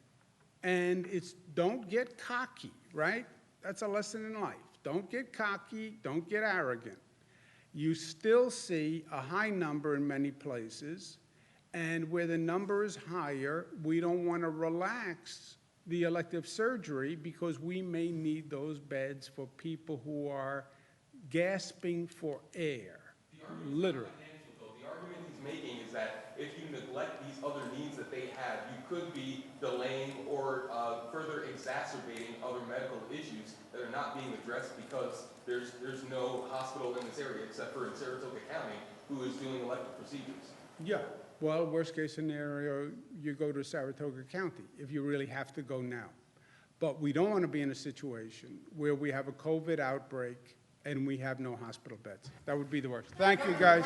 And it's don't get cocky, right? That's a lesson in life. Don't get cocky, don't get arrogant. You still see a high number in many places, and where the number is higher, we don't want to relax the elective surgery because we may need those beds for people who are gasping for air, literally. The argument he's making is that if you neglect these other needs that they have, you could be delaying or further exacerbating other medical issues that are not being addressed because there's no hospital in this area except for in Saratoga County who is doing elective procedures. Yeah, well, worst case scenario, you go to Saratoga County if you really have to go now. But we don't want to be in a situation where we have a COVID outbreak and we have no hospital beds. That would be the worst. Thank you, guys.